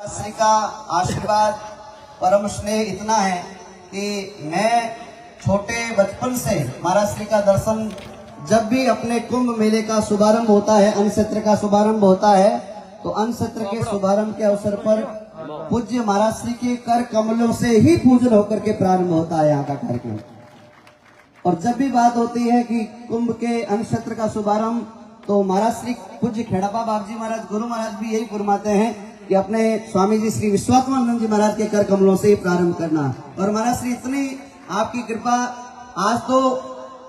श्री का आशीर्वाद परम स्नेह इतना है कि मैं छोटे बचपन से महाराज श्री का दर्शन जब भी अपने कुंभ मेले का शुभारंभ होता है, अन्न सत्र का शुभारंभ होता है, तो अन्न सत्र के शुभारंभ के अवसर पर पूज्य महाराज श्री के कर कमलों से ही पूजन होकर के प्रारंभ होता है यहाँ का कार्यक्रम। और जब भी बात होती है कि कुंभ के अन्न सत्र का शुभारंभ, तो महाराज श्री पूज्य खेड़ापा बाप जी महाराज गुरु महाराज भी यही फरमाते हैं कि अपने स्वामी जी श्री विश्वात्मानंद जी महाराज के कर कमलों से ही प्रारंभ करना। और महाराज श्री इतनी आपकी कृपा, आज तो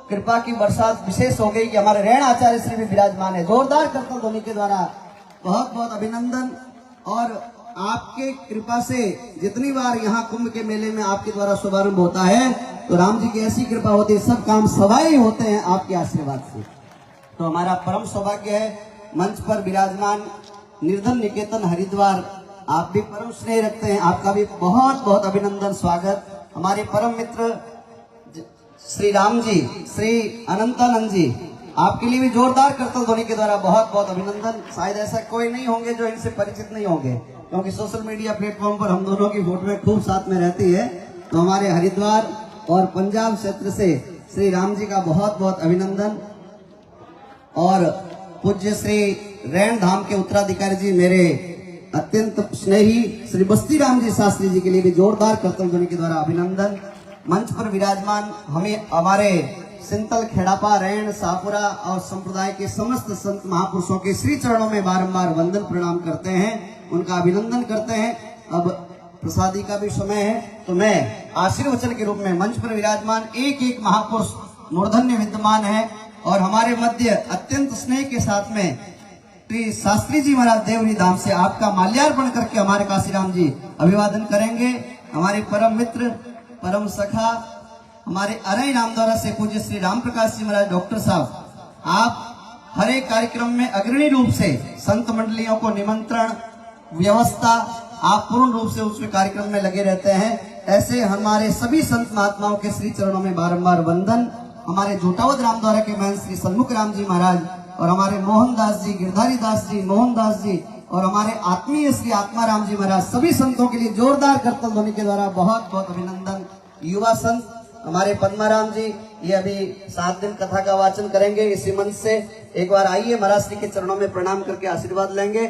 कृपा की बरसात विशेष हो गई कि हमारे रेण आचार्य श्री भी विराजमान है। जोरदार करतल ध्वनि के द्वारा बहुत बहुत अभिनंदन। और आपके कृपा से जितनी बार यहाँ कुंभ के मेले में आपके द्वारा शुभारंभ होता है, तो राम जी की ऐसी कृपा होती है, सब काम सवाई होते हैं आपके आशीर्वाद से। तो हमारा परम सौभाग्य है मंच पर विराजमान निर्धन निकेतन हरिद्वार, आप भी परम स्नेह रखते हैं, आपका भी बहुत बहुत अभिनंदन स्वागत। हमारे परम मित्र श्री राम जी, श्री अनंतानंद जी, आपके लिए भी जोरदार करतल ध्वनि के द्वारा बहुत बहुत अभिनंदन। शायद ऐसा कोई नहीं होंगे जो इनसे परिचित नहीं होंगे, क्योंकि सोशल मीडिया प्लेटफॉर्म पर हम दोनों की फोटो खूब साथ में रहती है। तो हमारे हरिद्वार और पंजाब क्षेत्र से श्री राम जी का बहुत बहुत अभिनंदन। और पूज्य श्री रैन धाम के उत्तराधिकारी जी, मेरे अत्यंत स्नेही श्री बस्ती राम जी शास्त्री जी के लिए भी जोरदार करतल ध्वनि के द्वारा अभिनंदन। मंच पर विराजमान हमें हमारे सिंतल खेड़ापा रैन सापुरा और संप्रदाय के समस्त संत महापुरुषों के श्री चरणों में बारंबार वंदन प्रणाम करते हैं, उनका अभिनंदन करते हैं। अब प्रसादी का भी समय है, तो मैं आशीर्वचन के रूप में मंच पर विराजमान एक एक महापुरुष मूर्धन्य विद्यमान है और हमारे मध्य अत्यंत स्नेह के साथ में श्री शास्त्री जी महाराज देवरी धाम से आपका माल्यार्पण करके हमारे काशीराम जी अभिवादन करेंगे। हमारे परम मित्र, परम सखा, हमारे अरई नामद्वारा से पूज्य श्री राम प्रकाश जी महाराज डॉक्टर साहब, आप हर एक कार्यक्रम में अग्रणी रूप से संत मंडलियों को निमंत्रण व्यवस्था आप पूर्ण रूप से उसमें कार्यक्रम में लगे रहते हैं। ऐसे हमारे सभी संत महात्माओं के श्री चरणों में बारंबार वंदन। हमारे झूठावद राम द्वारा के महंत श्री सन्मुख राम जी महाराज और हमारे मोहनदास जी, गिरधारी दास जी, मोहनदास जी और हमारे आत्मीय श्री आत्माराम जी महाराज, सभी संतों के लिए जोरदार करतल ध्वनि के द्वारा बहुत बहुत अभिनंदन। युवा संत हमारे पद्माराम जी, ये अभी 7 दिन कथा का वाचन करेंगे इसी मंच से। एक बार आइए, महाराज श्री के चरणों में प्रणाम करके आशीर्वाद लेंगे।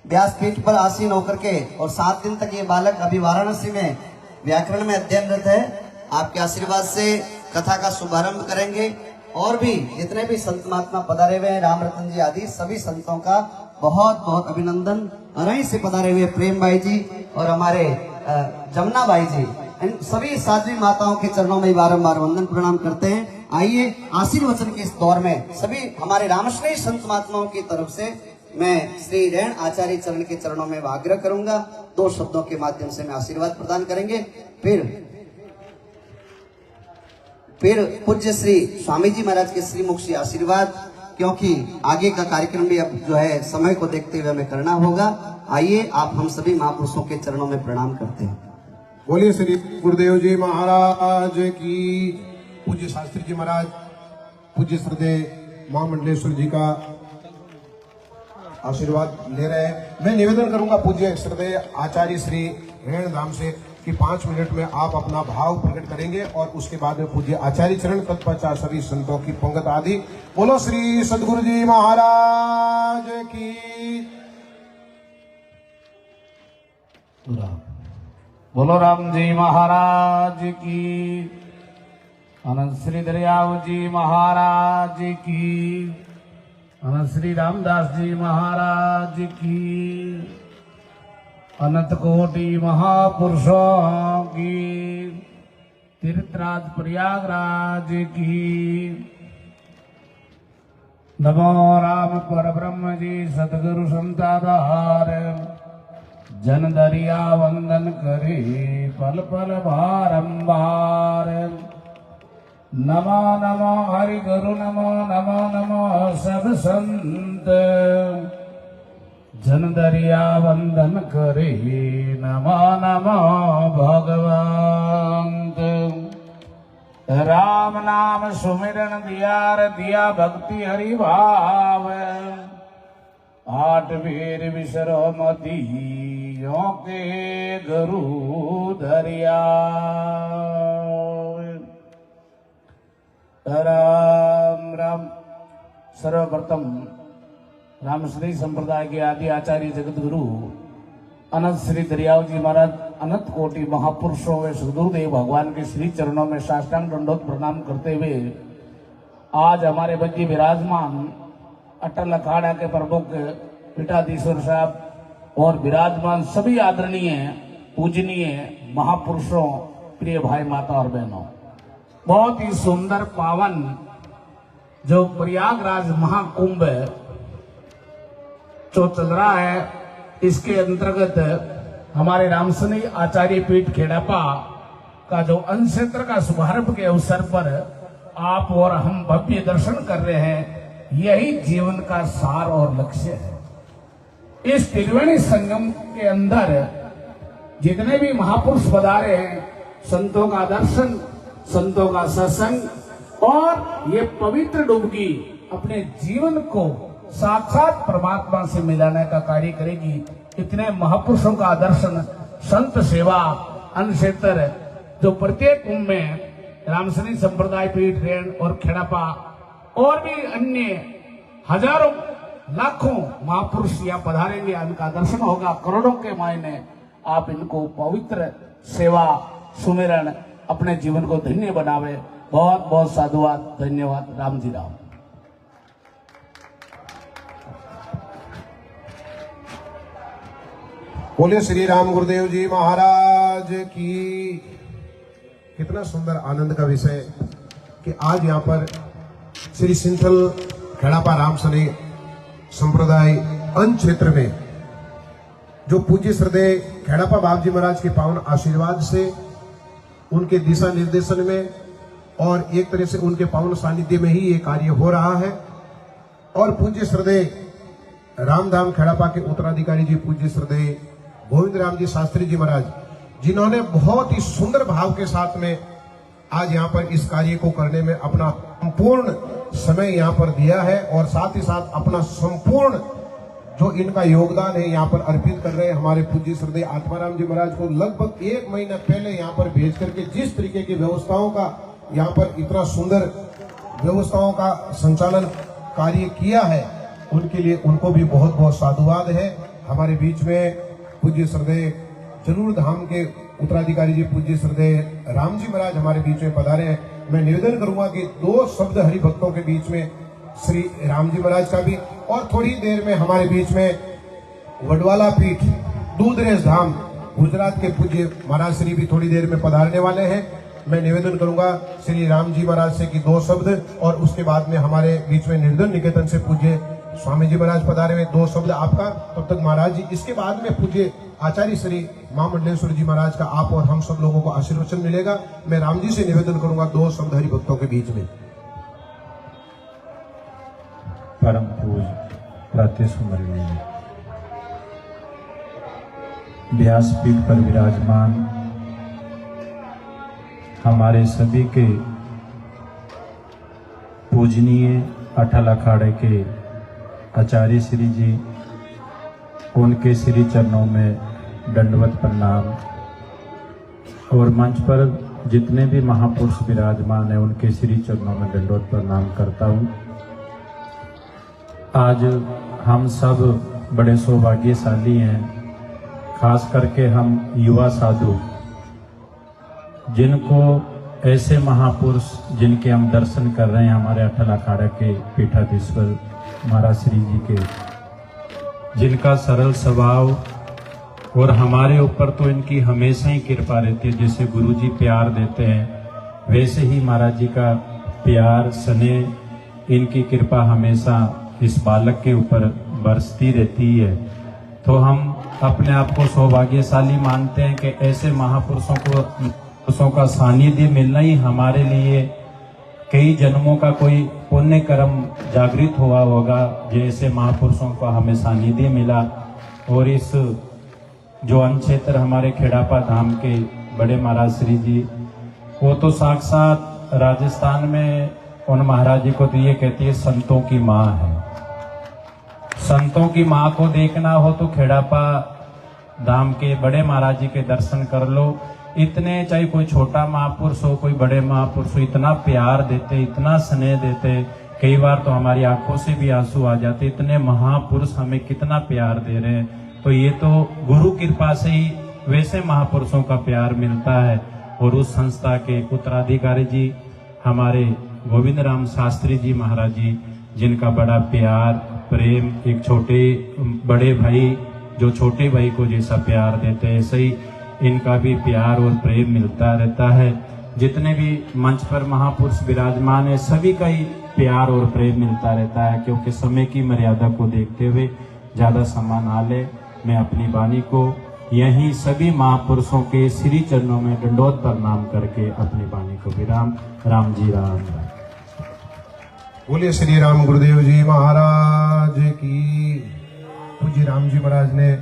व्यासपीठ पर आसीन होकर के, और 7 दिन तक ये बालक अभी वाराणसी में व्याकरण में अध्ययनरत है। आपके आशीर्वाद से कथा का शुभारंभ करेंगे। और भी जितने भी संत महात्मा पधारे हुए हैं, राम रतन जी आदि सभी संतों का बहुत बहुत अभिनंदन। अरई से पधारे हुए प्रेम भाई जी और हमारे जमुना भाई जी, इन सभी साध्वी माताओं के चरणों में बारंबार वंदन प्रणाम करते हैं। आइए, आशीर्वचन के इस दौर में सभी हमारे रामश्रेय संत महात्माओं की तरफ से मैं श्री रैन आचार्य चरण के चरणों में आग्रह करूंगा। 2 शब्दों के माध्यम से मैं आशीर्वाद प्रदान करेंगे। फिर पूज्य श्री स्वामी जी महाराज के श्रीमुख से आशीर्वाद, क्योंकि आगे का कार्यक्रम भी अब जो है समय को देखते हुए हमें करना होगा। आइए, आप हम सभी महापुरुषों के चरणों में प्रणाम करते हैं। बोलिए श्री गुरुदेव जी महाराज की। पूज्य शास्त्री जी महाराज, पूज्य श्रद्धेय महामंडलेश्वर जी का आशीर्वाद ले रहे हैं। मैं निवेदन करूंगा पूज्य श्रद्धेय आचार्य श्री रैन धाम से कि 5 मिनट में आप अपना भाव प्रकट करेंगे और उसके बाद में पूज्य आचार्य चरण तत्पश्चात सभी संतों की पंगत आदि। बोलो श्री सदगुरु जी महाराज की। बोलो राम जी महाराज की। अनंत श्री दरियाव जी महाराज की। अनंत श्री रामदास जी महाराज की। अनंत कोटि महापुरुषों की। तीर्थराज प्रयागराज की। नमो राम पर ब्रह्म जी सतगुरु संताधार। जन दरिया वंदन करे पल पल बारंबार। नमो नमो हरि गुरु नमो नमो नमो सब संत। जन दरिया वंदन करे नमो नमो भगवंत। राम नाम सुमिरन दिया भक्ति हरि भाव। 8 वीर विसरो मती क्योंकि गुरु धरिया। राम राम। सर्वप्रथम रामश्री संप्रदाय के आदि आचार्य जगत गुरु अनंत श्री दरियाव जी महाराज अनंत कोटि महापुरुषों व सदगुरुदेव भगवान के श्री चरणों में साष्टांग दंडोत प्रणाम करते हुए आज हमारे बच्चे विराजमान अटल अखाड़ा के प्रमुख पीठाधीश्वर साहब और विराजमान सभी आदरणीय पूजनीय महापुरुषों, प्रिय भाई माता और बहनों, बहुत ही सुंदर पावन जो प्रयागराज महाकुंभ जो चल रहा है, इसके अंतर्गत हमारे रामसनी आचार्य पीठ खेड़ापा का जो अंश क्षेत्र का शुभारंभ के अवसर पर आप और हम भव्य दर्शन कर रहे हैं, यही जीवन का सार और लक्ष्य है। इस त्रिवेणी संगम के अंदर जितने भी महापुरुष पधारे हैं, संतों का दर्शन, संतों का सत्संग और ये पवित्र डुबकी अपने जीवन को साक्षात परमात्मा से मिलाने का कार्य करेगी। इतने महापुरुषों का दर्शन, संत सेवा, अन्न क्षेत्र जो प्रत्येक कुंभ में रामसनी संप्रदाय पीठ रेण और खेड़ापा और भी अन्य हजारों लाखों महापुरुष यहाँ पधारेंगे, इनका दर्शन होगा। करोड़ों के मायने आप इनको पवित्र सेवा सुमिरन अपने जीवन को धन्य बनावे। बहुत बहुत साधुवाद, धन्यवाद। राम जी राम। बोले श्री राम गुरुदेव जी महाराज की। कितना सुंदर आनंद का विषय कि आज यहाँ पर श्री सिंथल खेड़ापा रामसनी संप्रदाय अंश क्षेत्र में जो पूज्य श्रद्धेय खेड़ापा बाबू जी महाराज के पावन आशीर्वाद से, उनके दिशा निर्देशन में और एक तरह से उनके पावन सानिध्य में ही ये कार्य हो रहा है। और पूज्य श्रद्धेय रामधाम खेड़ापा के उत्तराधिकारी जी पूज्य श्रद्धेय गोविंद राम जी शास्त्री जी महाराज, जिन्होंने बहुत ही सुंदर भाव के साथ में आज यहाँ पर इस कार्य को करने में अपना संपूर्ण समय यहाँ पर दिया है और साथ ही साथ अपना संपूर्ण जो इनका योगदान है यहाँ पर अर्पित कर रहे हैं। हमारे पूज्य श्रद्धेय आत्माराम जी महाराज को लगभग 1 महीना पहले यहाँ पर भेज करके जिस तरीके की व्यवस्थाओं का यहाँ पर इतना सुंदर व्यवस्थाओं का संचालन कार्य किया है, उनके लिए उनको भी बहुत बहुत साधुवाद है। हमारे बीच में पूज्य श्रद्धेय जरूर धाम के उत्तराधिकारी जी पूज्य श्रद्धेय राम जी महाराज हमारे बीच में पधारे हैं। मैं निवेदन करूंगा कि 2 शब्द हरि भक्तों के बीच में श्री राम जी महाराज का भी, और थोड़ी देर में हमारे बीच में वडवाला पीठ दूधरेज धाम गुजरात के पूज्य महाराज श्री भी थोड़ी देर में पधारने वाले हैं। मैं निवेदन करूंगा श्री राम जी महाराज से कि 2 शब्द, और उसके बाद में हमारे बीच में निर्धन निकेतन से पूज्य स्वामी जी महाराज पधारे में 2 शब्द आपका, तब तक महाराज जी। इसके बाद में पूज्य आचार्य श्री महामंडलेश्वर जी महाराज का आप और हम सब लोगों को आशीर्वचन मिलेगा। मैं राम जी से निवेदन करूंगा 2 शब्द हरि भक्तों के बीच में। परम पूज प्रातः व्यासपीठ पर विराजमान हमारे सभी के पूजनीय अटल अखाड़े के आचार्य श्री जी, उनके श्री चरणों में दंडवत प्रणाम, और मंच पर जितने भी महापुरुष विराजमान हैं उनके श्री चरणों में दंडवत प्रणाम करता हूँ। आज हम सब बड़े सौभाग्यशाली हैं, खास करके हम युवा साधु, जिनको ऐसे महापुरुष जिनके हम दर्शन कर रहे हैं, हमारे अटल अखाड़ा के पीठाधीश्वर महाराज श्री जी के, जिनका सरल स्वभाव और हमारे ऊपर तो इनकी हमेशा ही कृपा रहती है। जैसे गुरु जी प्यार देते हैं, वैसे ही महाराज जी का प्यार, स्नेह, इनकी कृपा हमेशा इस बालक के ऊपर बरसती रहती है। तो हम अपने आप को सौभाग्यशाली मानते हैं कि ऐसे महापुरुषों का सानिध्य मिलना ही हमारे लिए कई जन्मों का कोई पुण्य कर्म जागृत हुआ होगा, जैसे महापुरुषों का हमें सानिध्य मिला। और इस जो अंश क्षेत्र हमारे खेड़ापा धाम के बड़े महाराज श्री जी, वो तो साक्षात राजस्थान में उन महाराज जी को तो ये कहती है संतों की माँ है। संतों की माँ को देखना हो तो खेड़ापा धाम के बड़े महाराज जी के दर्शन कर लो। इतने, चाहे कोई छोटा महापुरुष हो कोई बड़े महापुरुष हो, इतना प्यार देते, इतना स्नेह देते, कई बार तो हमारी आंखों से भी आंसू आ जाते। इतने महापुरुष हमें कितना प्यार दे रहे हैं। तो ये तो गुरु कृपा से ही वैसे महापुरुषों का प्यार मिलता है। और उस संस्था के उत्तराधिकारी जी हमारे गोविंद राम शास्त्री जी महाराज जी, जिनका बड़ा प्यार प्रेम, एक छोटे बड़े भाई जो छोटे भाई को जैसा प्यार देते हैं, ऐसे ही इनका भी प्यार और प्रेम मिलता रहता है। जितने भी मंच पर महापुरुष विराजमान है सभी का ही प्यार और प्रेम मिलता रहता है। क्योंकि समय की मर्यादा को देखते हुए ज्यादा समय ना ले, मैं अपनी वाणी को यही सभी महापुरुषों के श्री चरणों में दंडोत प्रणाम करके अपनी वाणी को विराम। राम जी राम। बोलिए श्री राम गुरुदेव जी महाराज की। पूज्य राम जी महाराज ने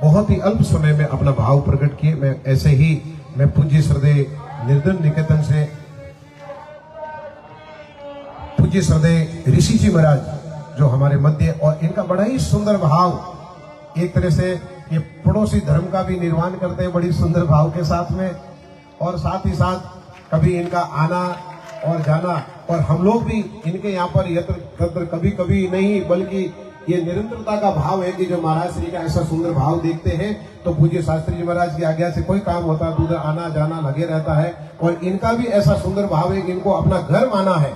बहुत ही अल्प समय में अपना भाव प्रकट किए। मैं ऐसे ही मैं पूज्य श्रद्धेय निर्धन निकेतन से पूज्य श्रद्धेय ऋषि जी महाराज जो हमारे मध्य, और इनका बड़ा ही सुंदर भाव, एक तरह से ये पड़ोसी धर्म का भी निर्माण करते हैं बड़ी सुंदर भाव के साथ में। और साथ ही साथ कभी इनका आना और जाना, और हम लोग भी इनके यहाँ पर यत्र तत्र कभी कभी नहीं बल्कि ये निरंतरता का भाव है कि जो महाराज श्री का ऐसा सुंदर भाव देखते हैं तो पूज्य शास्त्री जी महाराज की आज्ञा से कोई काम होता है तो उधर आना जाना लगे रहता है। और इनका भी ऐसा सुंदर भाव है कि इनको अपना घर माना है।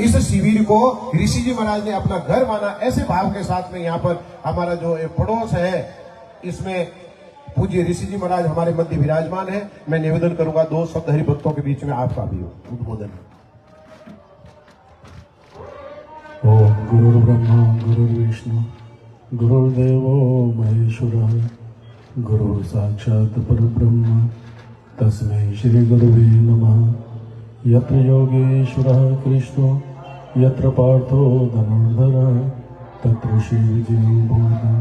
इस शिविर को ऋषि जी महाराज ने अपना घर माना, ऐसे भाव के साथ में यहाँ पर हमारा जो पड़ोस है इसमें पूज्य ऋषि जी महाराज हमारे मध्य विराजमान है। मैं निवेदन करूंगा 2 शब्द हरि भक्तों के बीच में आपका भी उद्बोधन। ओम गुरुर्ब्रह्मा गुरुर्विष्णु गुरुर्देवो महेश्वरः गुरु साक्षात् परब्रह्म तस्मै श्री गुरुवे नमः। यत्र योगेश्वरः कृष्णो यत्र पार्थो धनुर्धरः तत्र शिवजियो बोधः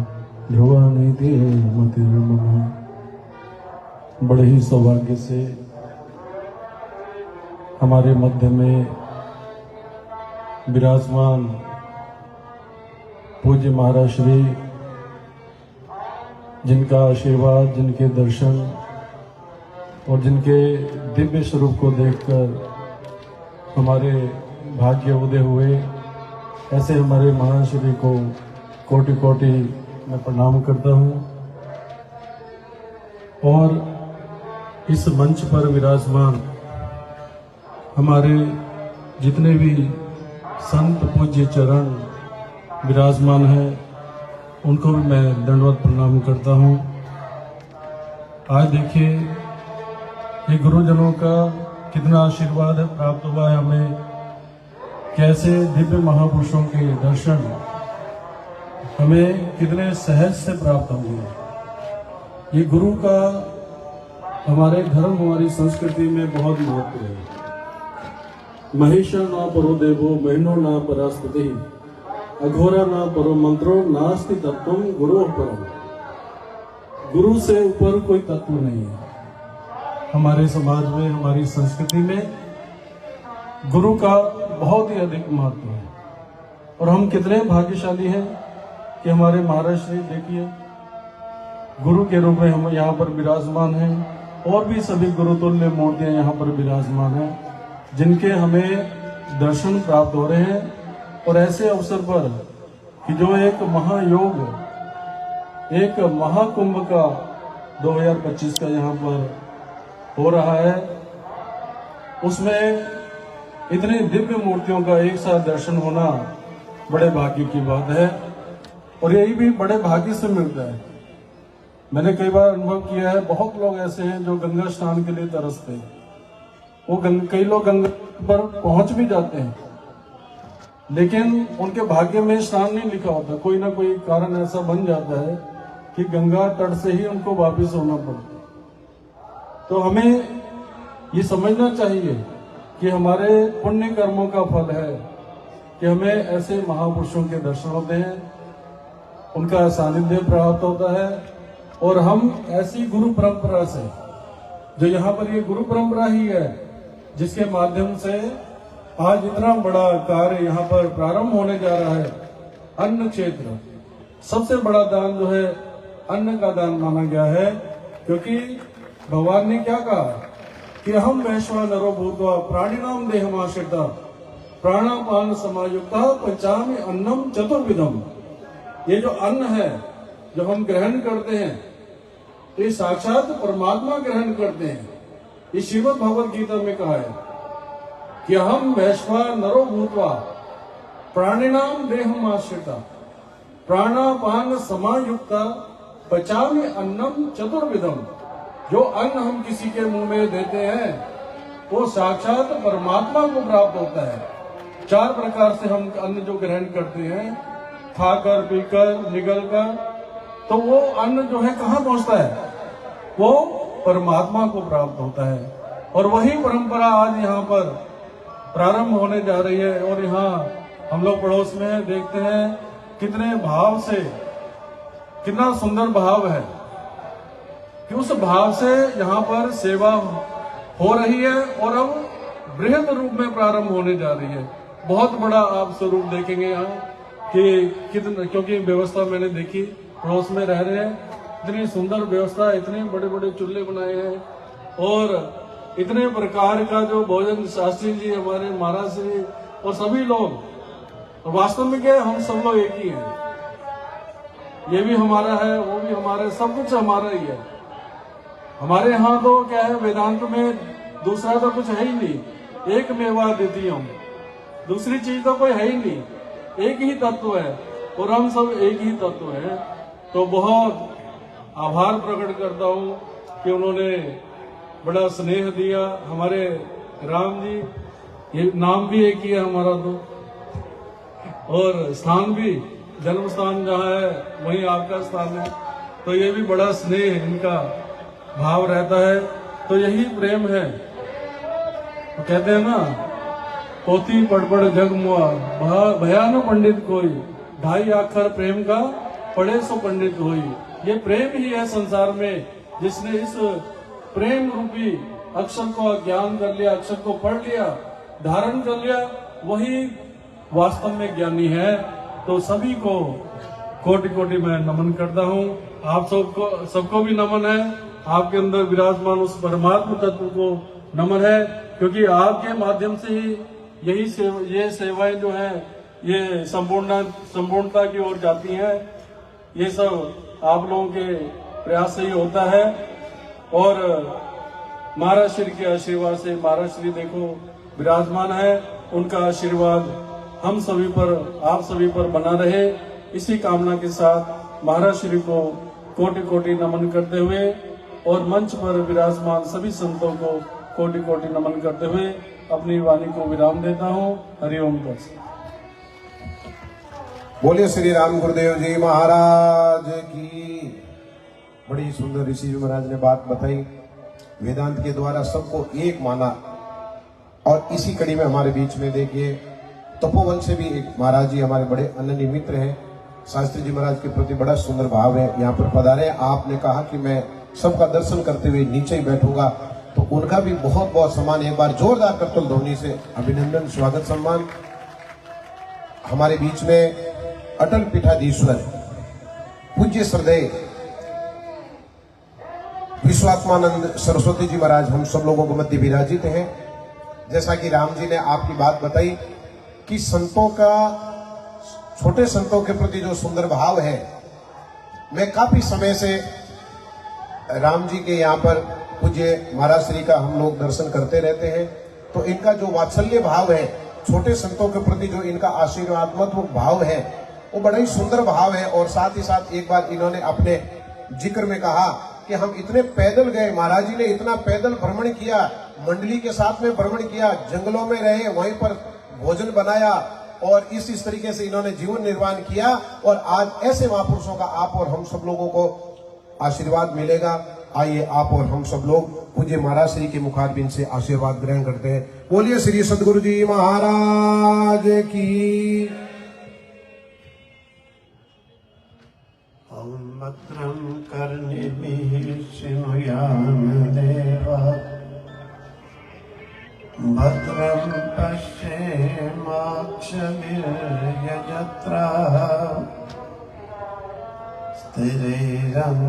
ध्रुवानीति मतिर्मम। बड़े ही सौभाग्य से हमारे मध्य में विराजमान पूज्य महाराज श्री, जिनका आशीर्वाद, जिनके दर्शन और जिनके दिव्य स्वरूप को देखकर हमारे भाग्य उदय हुए, ऐसे हमारे महाराज श्री को कोटि कोटि मैं प्रणाम करता हूँ। और इस मंच पर विराजमान हमारे जितने भी संत पूज्य चरण विराजमान है उनको भी मैं दंडवत प्रणाम करता हूँ। आज देखिए ये गुरुजनों का कितना आशीर्वाद है प्राप्त हुआ है हमें, कैसे दिव्य महापुरुषों के दर्शन हमें कितने सहज से प्राप्त होंगे। ये गुरु का हमारे धर्म हमारी संस्कृति में बहुत महत्व है। महेशा ना परो देवो महीनो ना परास्पति अघोरा ना परो मंत्रो नास्ति तत्वम गुरु परम। गुरु से ऊपर कोई तत्व नहीं है। हमारे समाज में, हमारी संस्कृति में गुरु का बहुत ही अधिक महत्व है। और हम कितने भाग्यशाली हैं कि हमारे महाराज श्री देखिए गुरु के रूप में हम यहाँ पर विराजमान हैं, और भी सभी गुरुतुल्य मूर्तियां यहाँ पर विराजमान हैं जिनके हमें दर्शन प्राप्त हो रहे हैं। और ऐसे अवसर पर कि जो एक महायोग, एक महाकुंभ का 2025 का यहाँ पर हो रहा है, उसमें इतनी दिव्य मूर्तियों का एक साथ दर्शन होना बड़े भाग्य की बात है। और यही भी बड़े भाग्य से मिलता है। मैंने कई बार अनुभव किया है, बहुत लोग ऐसे हैं जो गंगा स्नान के लिए तरसते हैं। वो कई लोग गंगा पर पहुंच भी जाते हैं, लेकिन उनके भाग्य में स्नान नहीं लिखा होता। कोई ना कोई कारण ऐसा बन जाता है कि गंगा तट से ही उनको वापस होना पड़ता है। तो हमें ये समझना चाहिए कि हमारे पुण्य कर्मों का फल है कि हमें ऐसे महापुरुषों के दर्शन होते हैं, उनका सानिध्य प्राप्त होता है। और हम ऐसी गुरु परंपरा से, जो यहाँ पर ये गुरु परंपरा ही है जिसके माध्यम से आज इतना बड़ा कार्य यहाँ पर प्रारंभ होने जा रहा है। अन्न क्षेत्र सबसे बड़ा दान जो है अन्न का दान माना गया है, क्योंकि भगवान ने क्या कहा कि हम वैश्वानरो भूत्वा प्राणिनाम देहमाश्रिता प्राणापान समायुक्ता पचामि अन्नम चतुर्विधम। ये जो अन्न है जो हम ग्रहण करते हैं, ये साक्षात परमात्मा ग्रहण करते हैं। ये श्रीमद् भगवद गीता में कहा है कि हम वैश्वानरो भूत्वा प्राणिनाम देहमाश्रिता प्राणापान समायुक्ता पचामि अन्नम चतुर्विधम। जो अन्न हम किसी के मुंह में देते हैं वो साक्षात परमात्मा को प्राप्त होता है। 4 प्रकार से हम अन्न जो ग्रहण करते हैं, खाकर, पीकर, निगल कर, तो वो अन्न जो है कहाँ पहुंचता है? वो परमात्मा को प्राप्त होता है। और वही परंपरा आज यहाँ पर प्रारंभ होने जा रही है। और यहाँ हम लोग पड़ोस में देखते हैं कितने भाव से, कितना सुंदर भाव है कि उस भाव से यहाँ पर सेवा हो रही है और अब बृहद रूप में प्रारंभ होने जा रही है। बहुत बड़ा आप स्वरूप देखेंगे यहाँ कि कितना, क्योंकि व्यवस्था मैंने देखी, पड़ोस में रह रहे हैं, इतनी सुंदर व्यवस्था, इतने बड़े बड़े चूल्हे बनाए हैं और इतने प्रकार का जो भोजन शास्त्री जी, हमारे महाराज श्री और सभी लोग, और वास्तव में क्या है, हम सब लोग एक ही हैं। ये भी हमारा है, वो भी हमारा है, सब कुछ हमारा ही है। हमारे यहाँ तो क्या है, वेदांत में दूसरा तो कुछ है ही नहीं, एक मेवा द्वितीय, दूसरी चीज तो कोई है ही नहीं, एक ही तत्व है और हम सब एक ही तत्व है। तो बहुत आभार प्रकट करता हूँ कि उन्होंने बड़ा स्नेह दिया। हमारे राम जी, ये नाम भी एक ही है हमारा तो, और स्थान भी, जन्म स्थान जहाँ है वही आपका स्थान है, तो ये भी बड़ा स्नेह इनका भाव रहता है। तो यही प्रेम है। तो कहते हैं ना, पोती पड़पड़ जग मुआ भयानो पंडित कोई, 2.5 अक्षर प्रेम का पढ़े सो पंडित होई। ये प्रेम ही है संसार में, जिसने इस प्रेम रूपी अक्षर को ज्ञान कर लिया, अक्षर को पढ़ लिया, धारण कर लिया, वही वास्तव में ज्ञानी है। तो सभी को कोटि कोटि मैं नमन करता हूँ। आप सबको भी नमन है। आपके अंदर विराजमान उस परमात्मा तत्व को नमन है, क्योंकि आपके माध्यम से ही ये सेवाएं जो है ये संपूर्णता की ओर जाती हैं। ये सब आप लोगों के प्रयास से ही होता है। और महाराज श्री के आशीर्वाद से, महाराज श्री देखो विराजमान है, उनका आशीर्वाद हम सभी पर, आप सभी पर बना रहे, इसी कामना के साथ महाराज श्री को कोटि कोटि नमन करते हुए और मंच पर विराजमान सभी संतों को कोटि कोटि नमन करते हुए अपनी वाणी को विराम देता हूँ। हरिओम तत्सत। बोलिए श्री राम गुरुदेव जी महाराज की। बड़ी सुंदर ऋषि जी महाराज ने बात बताई, वेदांत के द्वारा सबको एक माना। और इसी कड़ी में हमारे बीच में देखिए तपोवन से भी एक महाराज जी हमारे बड़े अनन्य मित्र हैं। शास्त्री जी महाराज के प्रति बड़ा सुंदर भाव है, यहाँ पर पधारे। आपने कहा कि मैं सबका दर्शन करते हुए नीचे ही बैठूंगा, तो उनका भी बहुत बहुत सम्मान। एक बार जोरदार करतल ध्वनि से अभिनंदन, स्वागत, सम्मान। हमारे बीच में अटल पीठाधीश्वर पूज्य श्रद्धेय विश्वात्मानंद सरस्वती जी महाराज हम सब लोगों को मध्य विराजित हैं। जैसा कि राम जी ने आपकी बात बताई कि संतों का, छोटे संतों के प्रति जो सुंदर भाव है, मैं काफी समय से राम जी के यहाँ पर पूज्य महाराज श्री का हम लोग दर्शन करते रहते हैं। तो इनका जो वात्सल्य भाव है, छोटे संतों के प्रति जो इनका आशीर्वादात्मक भाव है, वो बड़ा ही सुंदर भाव है। और साथ ही साथ एक बार इन्होंने अपने जिक्र में कहा कि हम इतने पैदल गए, महाराज जी ने इतना पैदल भ्रमण किया, मंडली के साथ में भ्रमण किया, जंगलों में रहे, वहीं पर भोजन बनाया और इस तरीके से इन्होंने जीवन निर्वाह किया। और आज ऐसे महापुरुषों का आप और हम सब लोगों को आशीर्वाद मिलेगा। आइए आप और हम सब लोग पूज्य महाराज श्री के मुखारबिंद से आशीर्वाद ग्रहण करते हैं। बोलिए श्री सद्गुरु जी महाराज की। भद्रं कर्णिभिः शृणुयाम देवा, भद्रं पश्येमाक्षभिर्यजत्राः, स्थिरैरङ्गैस्तुष्टुवागुंश्च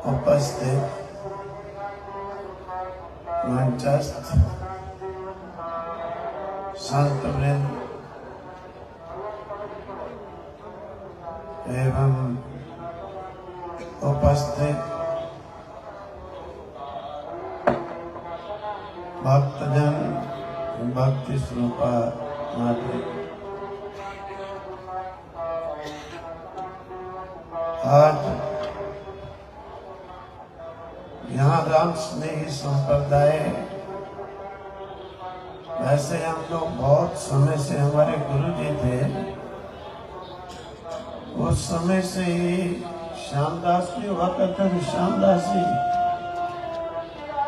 उपस्थित मंचस्थ संत वृंद एवं उपस्थित भक्तजन, भक्ति स्वरूपा माते, आज यहाँ राम स्नेही संप्रदाय, वैसे हम लोग बहुत समय से, हमारे गुरु जी थे उस समय से ही, श्यामदास जी हुआ करते थे, श्यामदास जी,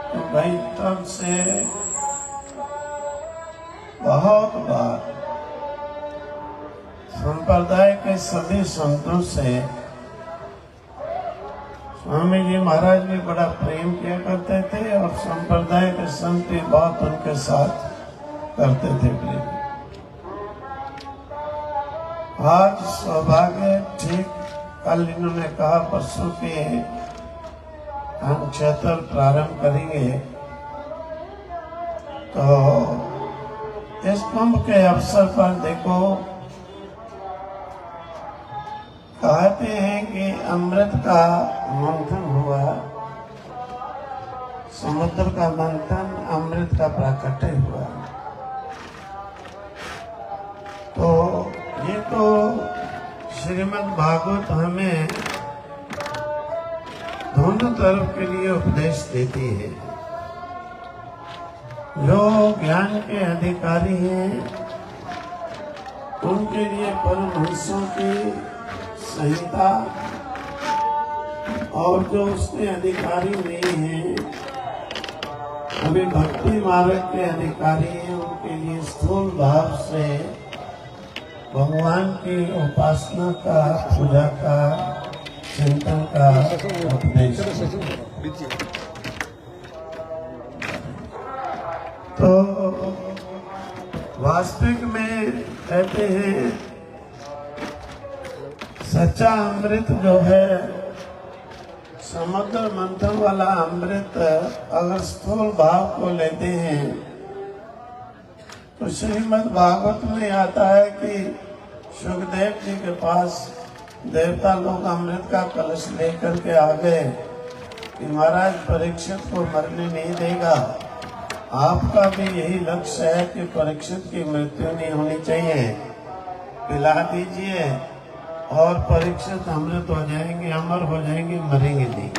तो भाई तब से बहुत बार संप्रदाय के सभी संतों से स्वामी जी महाराज भी बड़ा प्रेम किया करते थे और संप्रदाय के संत भी बहुत उनके साथ करते थे प्रेम। आज सौभाग्य, ठीक कल इन्होंने कहा परसों के हम क्षेत्र प्रारंभ करेंगे, तो इस कुंभ के अवसर पर देखो, कहते हैं कि अमृत का मंथन हुआ, समुद्र का मंथन, अमृत का प्राकट्य हुआ। तो ये तो श्रीमद् भागवत हमें दोनों तरफ के लिए उपदेश देती है। जो ज्ञान के अधिकारी हैं उनके लिए परमहंसों की संहिता, और जो उसके अधिकारी नहीं हैं, अभी भक्ति मार्ग के अधिकारी हैं, उनके लिए स्थूल भाव से भगवान की उपासना का, पूजा का, चिंतन का उपदेश। तो वास्तविक में कहते हैं सच्चा अमृत जो है, समुद्र मंथन वाला अमृत, अगर स्थूल भाव को लेते हैं तो श्रीमद् भागवत में आता है कि सुखदेव जी के पास देवता लोग अमृत का कलश लेकर के आ गए कि महाराज परीक्षित को मरने नहीं देगा, आपका भी यही लक्ष्य है कि परीक्षित की मृत्यु नहीं होनी चाहिए, पिला दीजिए और परीक्षित अमृत हो जाएंगे, अमर हो जाएंगे, मरेंगे नहीं।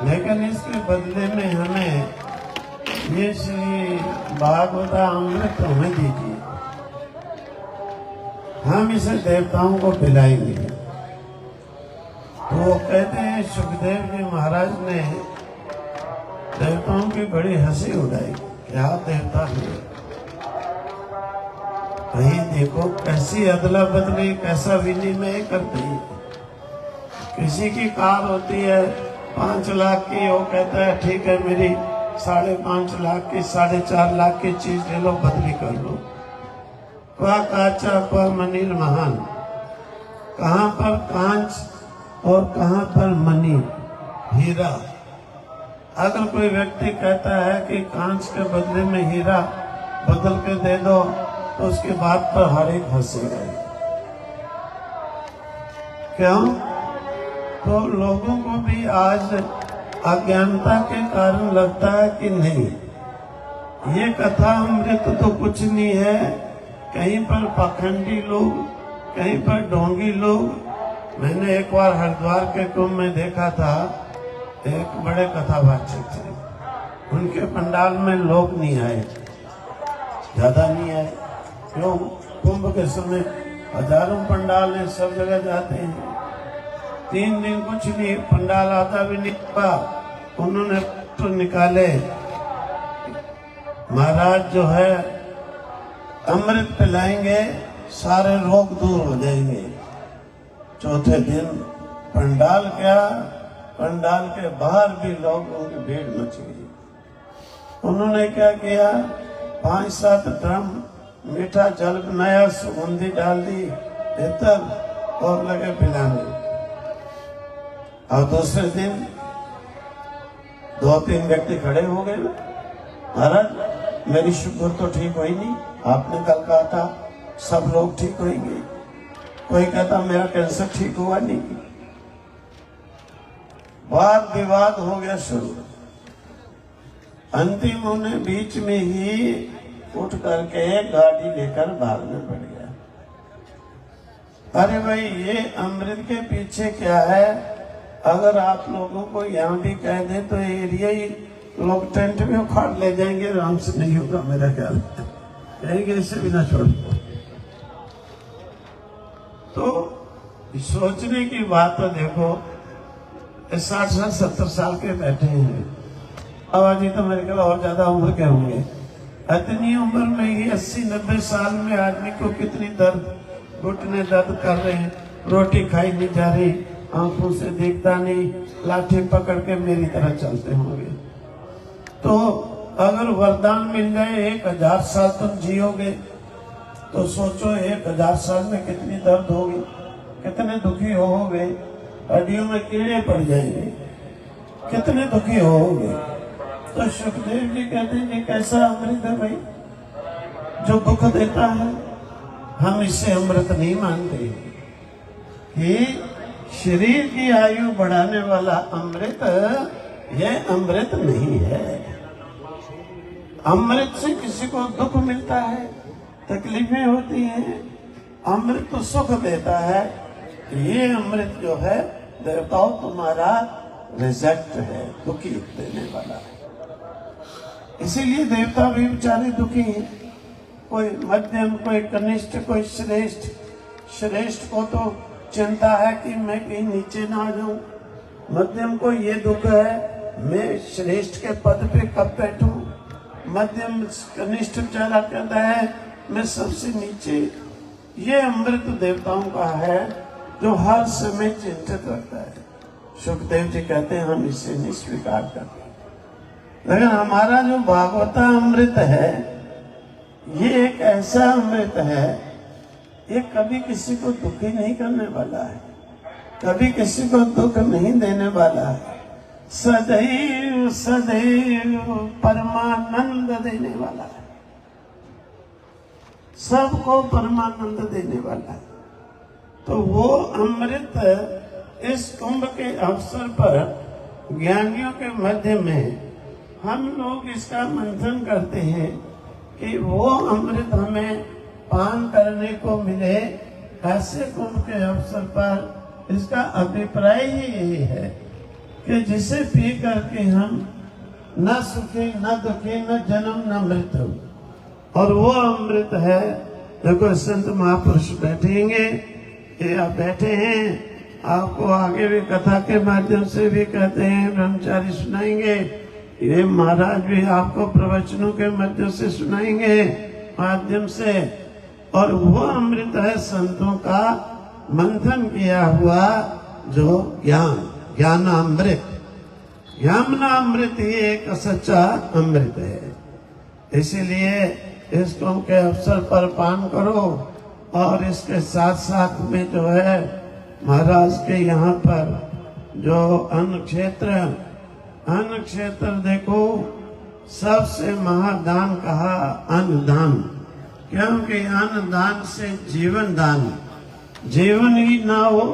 लेकिन इसके बदले में हमें ये श्री भागवता अमृत हमें दीजिए, हम इसे देवताओं को पिलाएंगे। तो वो कहते हैं सुखदेव जी महाराज ने देवताओं की बड़ी हंसी उड़ाई, क्या देवता है, कहीं देखो कैसी अदला बदली, कैसा विनिमय करते हैं। किसी की कार होती है 5 लाख की, वो कहता है ठीक है मेरी 5.5 लाख की, 4.5 लाख की चीज ले लो, बदली कर लो। क्वा काचा क्वा मनीर महान, कहाँ पर कांच और कहाँ पर मनी, हीरा। अगर कोई व्यक्ति कहता है कि कांच के बदले में हीरा बदल के दे दो, तो उसके बात पर हर एक हंसेगा। क्यों? तो लोगों को भी आज अज्ञानता के कारण लगता है कि नहीं, ये कथा अमृत तो कुछ नहीं है, कहीं पर पाखंडी लोग, कहीं पर ढोंगी लोग। मैंने एक बार हरिद्वार के कुंभ में देखा था, एक बड़े कथावाचक थे, उनके पंडाल में लोग नहीं आए, ज्यादा नहीं आए। क्यों? कुंभ के समय हजारों पंडाल हैं, सब जगह जाते हैं, 3 दिन कुछ नहीं, पंडाल आता भी नहीं हुआ। उन्होंने तो निकाले, महाराज जो है अमृत पिलाएंगे, सारे रोग दूर हो जाएंगे। चौथे दिन पंडाल क्या, पंडाल के बाहर भी लोगों की भीड़ मच गई। उन्होंने क्या किया, 5-7 ड्रम मीठा जल बनाया, सुगंधी डाल दी भीतर और लगे पिलाने। और दूसरे दिन 2-3 व्यक्ति खड़े हो गए, महाराज मेरी शुगर तो ठीक हुई नहीं, आपने कल कहा था सब लोग ठीक होंगे। कोई कहता मेरा कैंसर ठीक हुआ नहीं। वाद विवाद हो गया शुरू। अंतिम उन्हें बीच में ही उठ करके गाड़ी लेकर भागने पड़ गया। अरे भाई ये अमृत के पीछे क्या है? अगर आप लोगों को यहाँ भी कह दे तो एरिया ही लोग टेंट में उखाड़ ले जाएंगे, आराम से नहीं होगा मेरा ख्याल, कहेंगे इसे भी ना छोड़। तो सोचने की बात है। देखो 60 साल 70 साल के बैठे हैं, आवाजी तो मेरे ख्याल और ज्यादा उम्र के होंगे। इतनी उम्र में ही 80-90 साल में आदमी को कितनी दर्द, घुटने दर्द कर रहे हैं, रोटी खाई नहीं जा रही, आंखों से देखता नहीं, लाठी पकड़ के मेरी तरह चलते होंगे। तो अगर वरदान मिल जाए 1000 साल तुम जियोगे, तो सोचो 1000 साल में कितनी दर्द होगी, कितने दुखी होगे, हड्डियों में कीड़े पड़ जाएंगे, कितने दुखी होगे। तो सुखदेव जी कहते हैं कि कैसा अमृत है भाई जो दुख देता है। हम इसे अमृत नहीं मानते कि शरीर की आयु बढ़ाने वाला अमृत यह अमृत नहीं है। अमृत से किसी को दुख मिलता है, तकलीफें होती हैं, अमृत तो सुख देता है। ये अमृत जो है देवताओं तुम्हारा रिजेक्ट है, दुखी देने वाला है। इसीलिए देवता भी बेचारे दुखी हैं, कोई मध्यम, कोई कनिष्ठ, कोई श्रेष्ठ। श्रेष्ठ को तो चिंता है कि मैं कहीं नीचे ना आ जाऊं, मध्यम को ये दुख है मैं श्रेष्ठ के पद पे कब बैठूं, मध्यम कनिष्ठ बेचारा कहता है मैं सबसे नीचे। ये अमृत देवताओं का है जो हर समय चिंतित रहता है। सुखदेव जी कहते हैं हम इसे नहीं स्वीकार करते। लेकिन हमारा जो भागवता अमृत है ये एक ऐसा अमृत है, ये कभी किसी को दुखी नहीं करने वाला है, कभी किसी को दुख नहीं देने वाला है, सदैव सदैव परमानंद देने वाला है, सबको परमानंद देने वाला है। तो वो अमृत इस कुंभ के अवसर पर ज्ञानियों के मध्य में हम लोग इसका मंथन करते हैं कि वो अमृत हमें पान करने को मिले। ऐसे कुंभ के अवसर पर इसका अभिप्राय ही यही है कि जिसे पी करके हम न सुखी न दुखी न जन्म न मृत्यु। और वो अमृत है, देखो संत महापुरुष बैठेंगे, ये आप बैठे हैं, आपको आगे भी कथा के माध्यम से भी कहते हैं, ब्रह्मचारी सुनाएंगे, ये महाराज भी आपको प्रवचनों के माध्यम से सुनाएंगे माध्यम से। और वो अमृत है संतों का मंथन किया हुआ जो ज्ञानामृत, ज्ञानामृत ही एक सच्चा अमृत है। इसीलिए इस कुंभ के अवसर पर पान करो। और इसके साथ साथ में जो है महाराज के यहाँ पर जो अन्न क्षेत्र देखो, सबसे महादान कहा अन्नदान, क्योंकि अन्नदान से जीवन दान, जीवन ही ना हो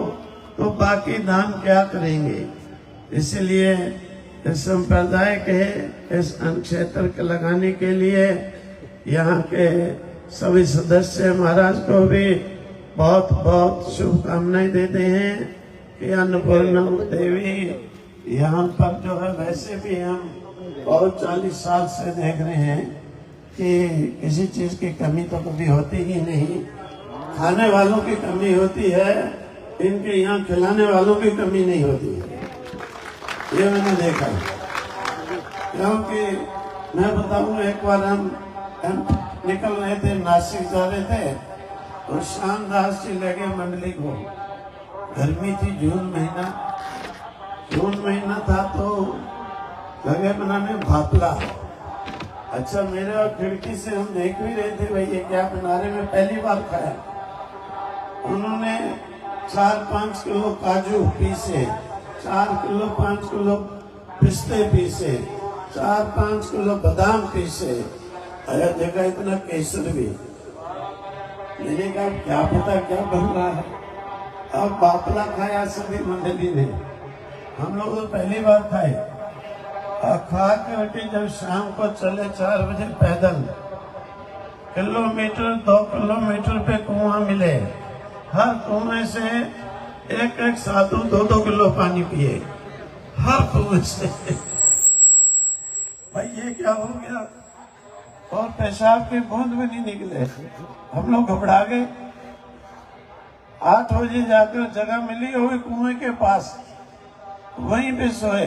तो बाकी दान क्या करेंगे। इसलिए इस संप्रदाय के इस अन्न क्षेत्र के लगाने के लिए यहाँ के सभी सदस्य महाराज को भी बहुत बहुत शुभकामनाएं देते हैं कि अन्नपूर्णा देवी यहाँ पर जो है, वैसे भी हम बहुत 40 साल से देख रहे हैं कि किसी चीज की कमी तो कभी होती ही नहीं। खाने वालों की कमी होती है, इनके यहाँ खिलाने वालों की कमी नहीं होती है, ये मैंने देखा। क्योंकि मैं बताऊं, एक बार हम निकल रहे थे, नासिक जा रहे थे, तो श्यामदास जी लगे मंडली को, गर्मी थी, जून महीना था, तो लगे बनाने भापला। अच्छा, मेरे और खिड़की से हम देख भी रहे थे भाई ये क्या बना रहे, मैं पहली बार खाया। उन्होंने 4-5 किलो काजू पीसे, 4 किलो 5 किलो पिस्ते पीसे, 4-5 किलो बादाम पीसे, आया देखा इतना केसर भी। मैंने कहा क्या पता क्या बन रहा है। अब बापला खाया सभी मंडली ने, हम लोग तो पहली बार खाए। और खा करके जब शाम को चले 4 बजे पैदल, किलोमीटर 2 किलोमीटर पे कुआं मिले, हर कुएं से एक साधु 2-2 किलो पानी पिए, हर कुएं से। भाई ये क्या हो गया। और पेशाब के बूंद भी नहीं निकले। हम लोग घबरा गए। 8 बजे जाकर जगह मिली हुई कुएं के पास, वहीं पे सोए।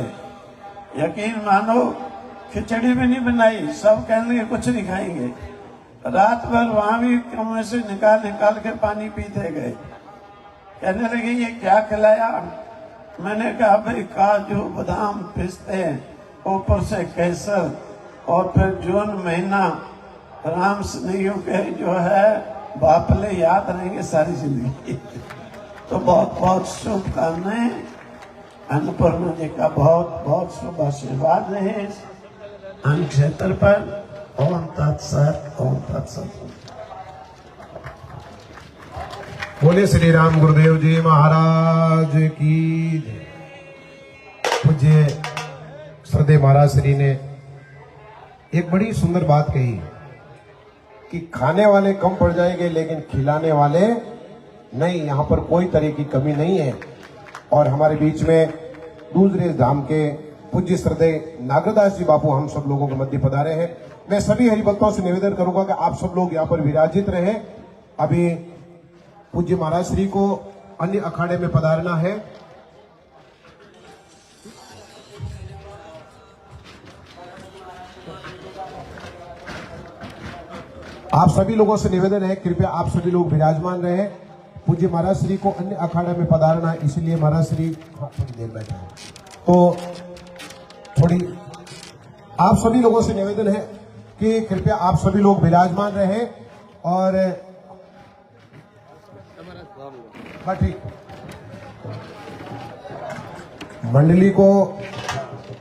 यकीन मानो खिचड़ी भी नहीं बनाई, सब कहने लगे कुछ नहीं खाएंगे। रात भर वहां भी कुएं से निकाल के पानी पीते गए। कहने लगे ये क्या खिलाया। मैंने कहा भाई काजू बादाम पिस्ते, ऊपर से केसर, और फिर जून महीना राम स्नेहियों के जो है बापले याद रहेंगे सारी जिंदगी। तो बहुत बहुत शुभकामनाएं। अन्नपूर्णा जी का बहुत बहुत शुभ आशीर्वाद रहे इस अन्न क्षेत्र पर। ओम तत्सत, ओम तत्सत। बोले श्री राम गुरुदेव जी महाराज की जय। पूज्य श्रद्धेय महाराज श्री ने एक बड़ी सुंदर बात कही कि खाने वाले कम पड़ जाएंगे लेकिन खिलाने वाले नहीं। यहाँ पर कोई तरह की कमी नहीं है। और हमारे बीच में दूसरे धाम के पूज्य श्रद्धेय नागरदास जी बापू हम सब लोगों के मध्य पधारे हैं। मैं सभी हरिभक्तों से निवेदन करूंगा कि आप सब लोग यहाँ पर विराजित रहे। अभी पूज्य महाराज श्री को अन्य अखाड़े में पधारना है। आप सभी लोगों से निवेदन है कृपया आप सभी लोग विराजमान रहे। पूज्य महाराज श्री को अन्य अखाड़ा में पधारना है, इसलिए महाराज श्री थोड़ी देर बैठे हैं। तो थोड़ी आप सभी लोगों से निवेदन है कि कृपया आप सभी लोग विराजमान रहे। और ठीक मंडली को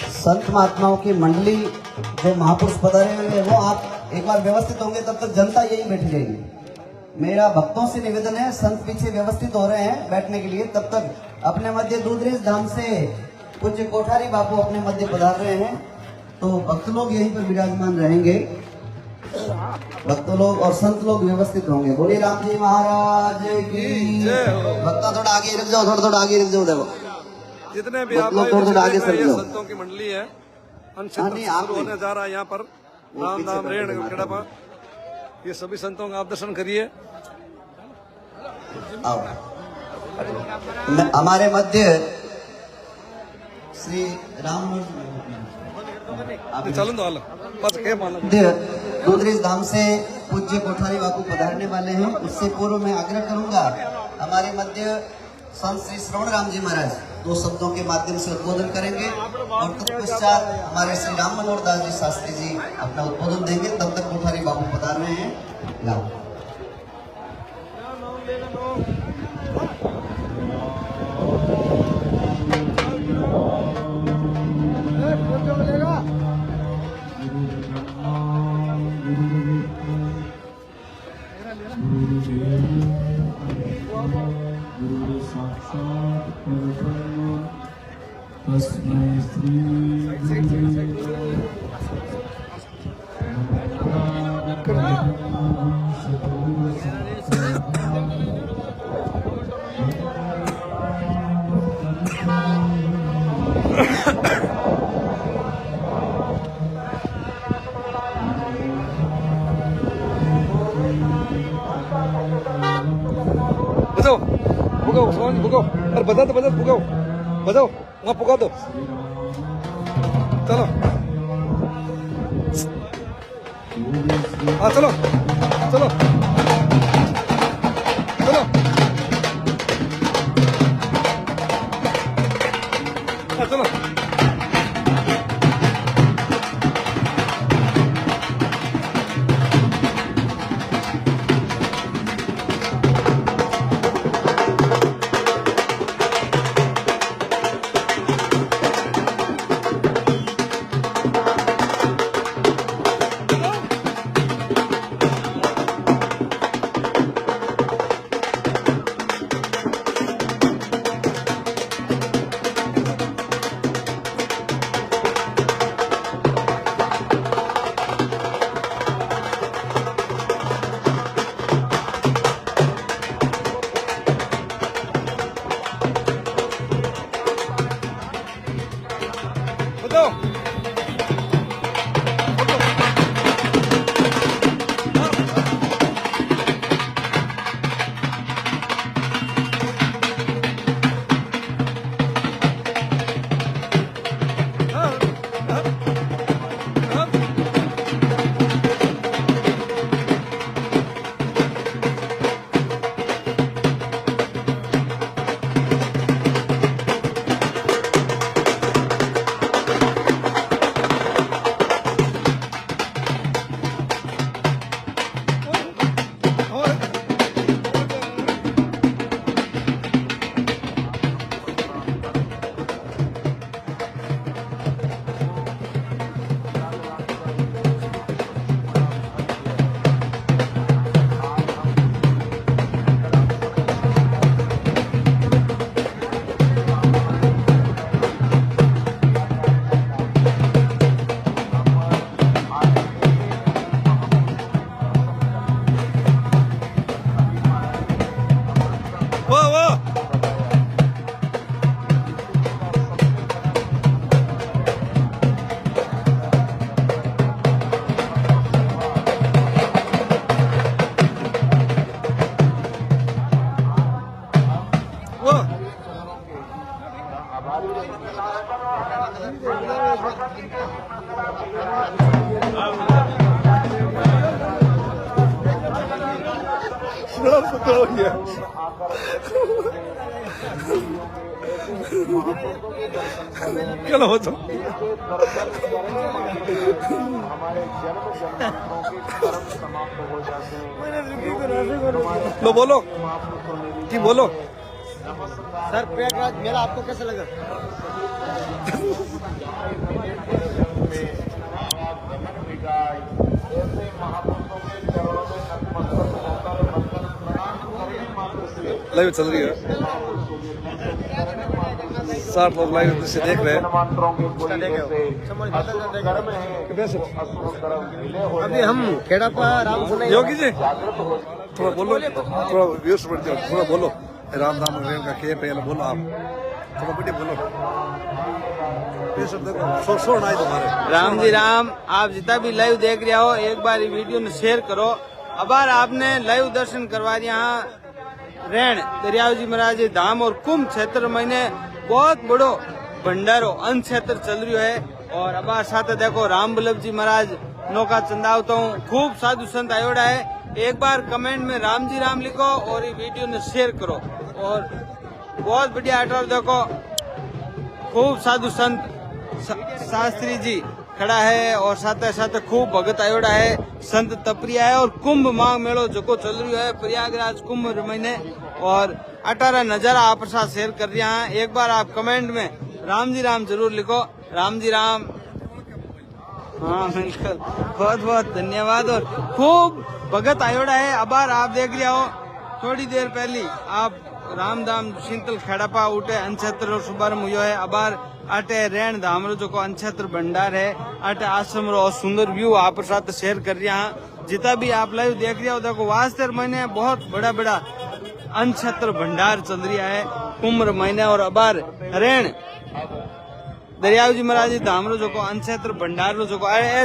संत महात्माओं की मंडली जो महापुरुष पधारे हुए हैं वो आप एक बार व्यवस्थित होंगे, तब तक जनता यही बैठी रहेगी। मेरा भक्तों से निवेदन है, संत पीछे व्यवस्थित हो रहे हैं बैठने के लिए, तब तक अपने मध्य दूधरेज धाम से पूज्य कोठारी बापू अपने मध्य पधार रहे हैं। तो भक्त लोग यहीं पर विराजमान रहेंगे, भक्त लोग और संत लोग व्यवस्थित होंगे। बोलिए राम जी महाराज की। भक्ता थोड़ा आगे रख जाओ, थोड़ा आगे रख जाओ। देखो जितने भी आप थोड़ा आगे सर जाओ। संतों की मंडली है, शुरू होने जा रहा है यहाँ पर राम धाम रेण केड़ापा। ये सभी संतों का आप दर्शन करिए। हमारे मध्य श्री राम चलो तो बस के दूधरेज धाम से पूज्य कोठारी बापू पधारने वाले हैं। उससे पूर्व मैं आग्रह करूंगा, हमारे मध्य संत श्री श्रवण राम जी महाराज 2 शब्दों के माध्यम से उद्बोधन करेंगे और तत्पश्चात हमारे श्री राम मनोहर दास जी शास्त्री जी अपना उद्बोधन देंगे। तब तक कोठारी बापू पधार रहे हैं। लाओ गुरु साक्षात् परब्रह्म तस्मै श्री बजाओ भुगाओ सोनी भुगाओ, अरे बजा दो भुगाओ, बजाओ वहाँ पुगा दो। चलो हाँ चलो चलो चलो हाँ चलो। फोटो चलो हो तो लो बोलो कि बोलो सर प्रयागराज मेला आपको कैसा लगा? लाइव चल रही है, 60 लोग लाइव से देख रहे हैं। अभी हम खेड़ापा राम सुने योगी जी थोड़ा बोलो, थोड़ा व्यूअर्स बढ़ जाओ, थोड़ा बोलो। राम धाम रेण का खेप है, बोलो आप थोड़ा बढ़िया बोलो। ये सब देखो शोर ना तुम्हारे। राम जी राम, आप जितना भी लाइव देख रहे हो एक बार ये वीडियो ने शेयर करो। अबार आपने लाइव दर्शन करवा दिया रेण दरियाव जी महाराज धाम और कुंभ क्षेत्र महीने बहुत बड़ो भंडारो अन्न क्षेत्र चल रही है। और अबार साथ देखो राम बल्लभ जी महाराज नौका चंदावता हूँ, खूब साधु संत आयोड़ा है। एक बार कमेंट में राम जी राम लिखो और ये वीडियो ने शेयर करो। और बहुत बढ़िया अटार देखो, खूब साधु संत शास्त्री जी खड़ा है और साथ साथ खूब भगत आयोड़ा है, संत तपरिया है। और कुंभ माघ मेलो जो चल रही है प्रयागराज कुंभ महीने, और 18 नजारा आप साथ शेयर कर रहे हैं। एक बार आप कमेंट में राम जी राम जरूर लिखो, राम जी राम। हाँ बिल्कुल, बहुत बहुत धन्यवाद। और खूब भगत आयोड़ा है। अबार आप देख रहे हो थोड़ी देर पहले आप रामधाम शीतल खेड़ापा उठे अनक्षेत्र शुभारंभ हुआ है। अबार अटे रेण धाम रो जो अनक्षेत्र भंडार है, अटे आश्रम रो सुंदर व्यू आप साथ शेयर कर रहे हैं। जितना भी आप लाइव देख रहे हो देखो वास्तर महीने बहुत बड़ा बड़ा अनक्षेत्र भंडार चल रहा है कुंभ महीने। और अबार रेण दरियाव जी महाराज धाम रो जो अनक्षेत्र भंडार रो जो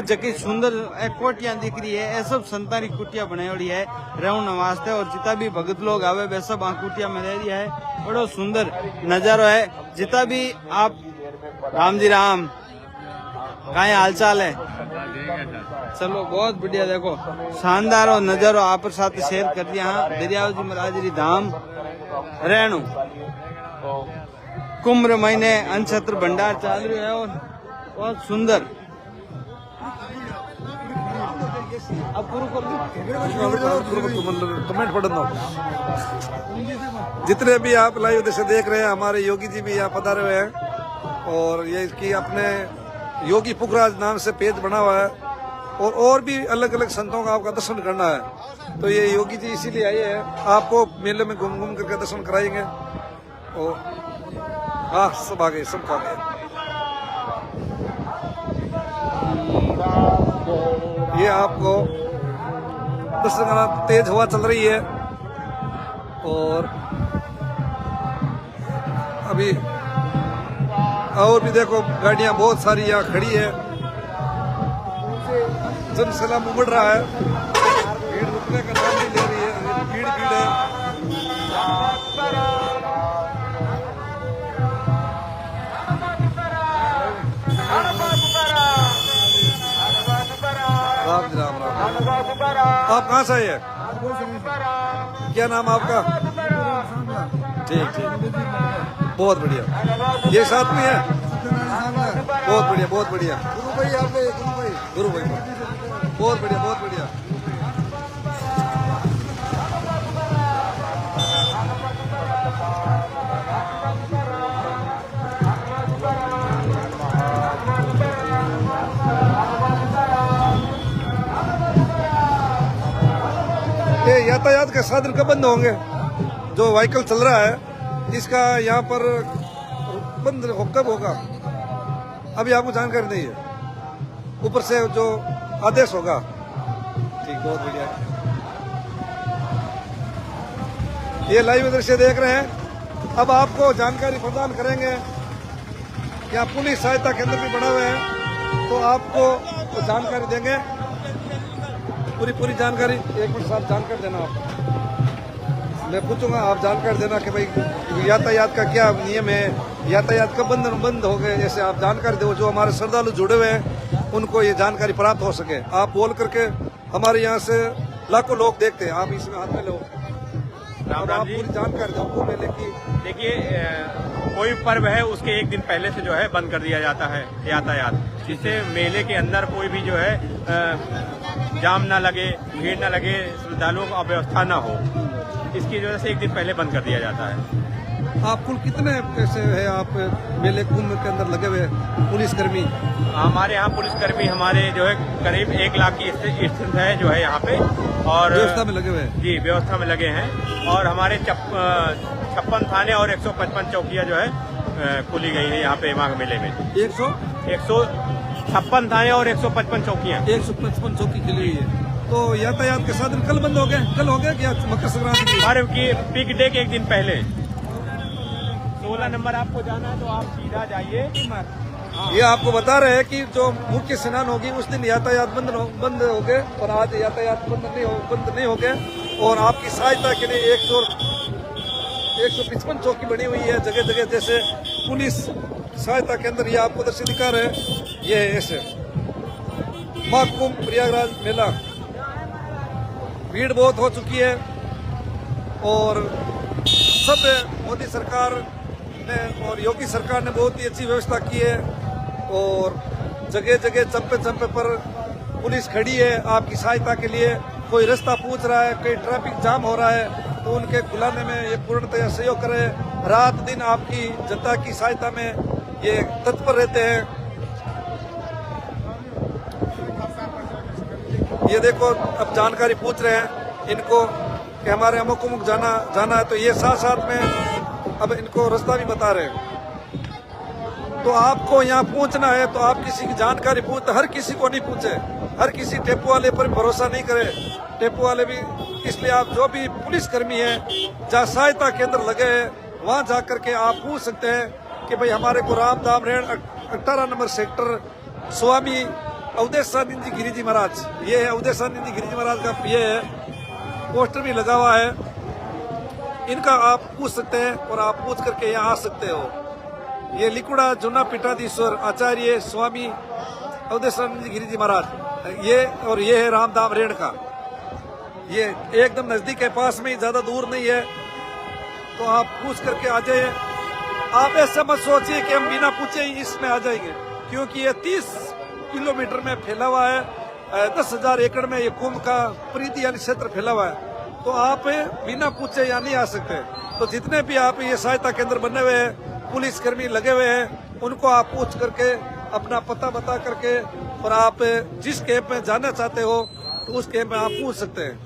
जगह सुंदर कोटियां दिख रही है, ये सब संतारी कुटिया बनाई है रहने वास्ते। और जितना भी भगत लोग आवे वे सब कुटिया में रह रही है, बड़ो सुंदर नजारो है। जितना भी आप राम जी राम, काहे हालचाल है? चलो बहुत बढ़िया, देखो शानदार और नजारो आप साथ शेयर कर दिया। दरियाव जी महाराज जी धाम रेणु कुंभ महीने अनक्षेत्र भंडार चाल रही है और बहुत सुंदर। अब कमेंट पढ़ दो। जितने भी आप लाइव से देख रहे हैं, हमारे योगी जी भी यहाँ पधारे हुए हैं। और ये इसकी अपने योगी पुखराज नाम से पेज बना हुआ है, और भी अलग अलग संतों का आपका दर्शन करना है। तो ये योगी जी इसीलिए आए हैं, आपको मेले में घूम घूम करके दर्शन कराएंगे। और हाँ सब आ गए, सब आ गए। ये आपको दर्शन करना, तेज हवा चल रही है। और अभी और भी देखो गाड़ियां बहुत सारी यहाँ खड़ी है, जनसैलाब उमड़ रहा है, भीड़ रुकने का नाम नहीं ले रही है, भीड़ है। राम राम। आप कहाँ से आए हैं? क्या नाम आपका? ठीक ठीक, बहुत बढ़िया। ये साथ में है, बहुत बढ़िया बहुत बढ़िया। गुरु भाई बहुत बढ़िया बहुत बढ़िया। ये यातायात के साधन कब बंद होंगे? जो व्हीकल चल रहा है इसका यहाँ पर बंद कब होगा? अभी आपको जानकारी नहीं है, ऊपर से जो आदेश होगा। ठीक, बहुत बढ़िया। ये लाइव दृश्य देख रहे हैं, अब आपको जानकारी प्रदान करेंगे। यहाँ पुलिस सहायता केंद्र भी बना हुआ है, तो आपको जानकारी देंगे, पूरी जानकारी। एक मिनट साहब, जानकारी देना आप, मैं पूछूंगा, आप जानकारी देना कि भाई यातायात का क्या नियम है, यातायात कब बंद हो गए, जैसे आप जानकारी दो। जो हमारे श्रद्धालु जुड़े हुए हैं उनको ये जानकारी प्राप्त हो सके। आप बोल करके, हमारे यहाँ से लाखों लोग देखते हैं, आप इसमें हाथ में लो, राम आप जी। पूरी जानकारी दो मेले की। देखिए, कोई पर्व है उसके एक दिन पहले से जो है बंद कर दिया जाता है यातायात, जिससे मेले के अंदर कोई भी जो है जाम ना लगे, भीड़ ना लगे, श्रद्धालुओं को अव्यवस्था ना हो, इसकी वजह से एक दिन पहले बंद कर दिया जाता है। आप कुल कितने पैसे है आप मेले कुंभ के अंदर लगे हुए पुलिसकर्मी? हमारे यहाँ पुलिसकर्मी हमारे जो है करीब 1 लाख की स्थिति है जो है यहाँ पे, और व्यवस्था में लगे हुए हैं। जी, व्यवस्था में लगे हैं। और हमारे 56 थाने और 155 चौकियाँ जो है खोली गई है यहाँ पे माघ मेले में। 156 थाने और 155 चौकियाँ, 155 चौकी खुली हुई है। तो यातायात के साधन कल बंद हो गए? कल हो गए क्या मकर संक्रांति? पर्व की पीक डे के एक दिन पहले। 16 नंबर आपको जाना है तो आप सीधा जाइए। ये आपको बता रहे हैं कि जो मुख्य स्नान होगी उस दिन यातायात बंद हो गए, और आज यातायात बंद नहीं हो गए। और आपकी सहायता के लिए 155 चौकी बनी हुई है जगह जगह, जैसे पुलिस सहायता केंद्र। ये आपको दर्शन दिखा रहे हैं, ये है ऐसे माघ कुंभ प्रयागराज मेला। भीड़ बहुत हो चुकी है, और सब मोदी सरकार ने और योगी सरकार ने बहुत ही अच्छी व्यवस्था की है, और जगह जगह चंपे पर पुलिस खड़ी है आपकी सहायता के लिए। कोई रास्ता पूछ रहा है, कोई ट्रैफिक जाम हो रहा है, तो उनके खुलाने में ये पूर्णतया सहयोग करें। रात दिन आपकी जनता की सहायता में ये तत्पर रहते हैं। ये देखो, अब जानकारी पूछ रहे हैं इनको कि हमारे अमुक अमुक जाना है, तो ये साथ में अब इनको रास्ता भी बता रहे हैं। तो आपको यहाँ पहुँचना है तो आप किसी की जानकारी पूछते, हर किसी को नहीं पूछे, हर किसी टेम्पो वाले पर भरोसा नहीं करें। टेम्पो वाले भी, इसलिए आप जो भी पुलिसकर्मी है जहाँ सहायता केंद्र लगे हैं वहाँ जा करके आप पूछ सकते हैं कि भाई हमारे को रामधाम रेण 18 नंबर सेक्टर स्वामी अवधेशानंद जी गिरी जी महाराज, ये है अवधेशानंद जी गिरी जी महाराज का ये है, पोस्टर भी लगा हुआ है, इनका आप पूछ सकते हैं और आप पूछ करके यहाँ आ सकते हो। ये लिकुड़ा जुना पीठाधीश्वर आचार्य स्वामी अवधेशानंद जी गिरी जी महाराज, ये और ये है रामधाम रेण का, ये एकदम नजदीक है, पास में ही, ज्यादा दूर नहीं है। तो आप पूछ करके आ जाइए। आप ऐसा मत सोचिए कि हम बिना पूछे ही इसमें आ जाएंगे, क्योंकि ये 30 किलोमीटर में फैला हुआ है, 10,000 एकड़ में ये कुंभ का परिधि यानी क्षेत्र फैला हुआ है। तो आप बिना पूछे यहाँ नहीं आ सकते। तो जितने भी आप ये सहायता केंद्र बने हुए हैं, पुलिसकर्मी लगे हुए हैं, उनको आप पूछ करके अपना पता बता करके, और आप जिस कैंप में जाना चाहते हो तो उस कैंप में आप पूछ सकते हैं।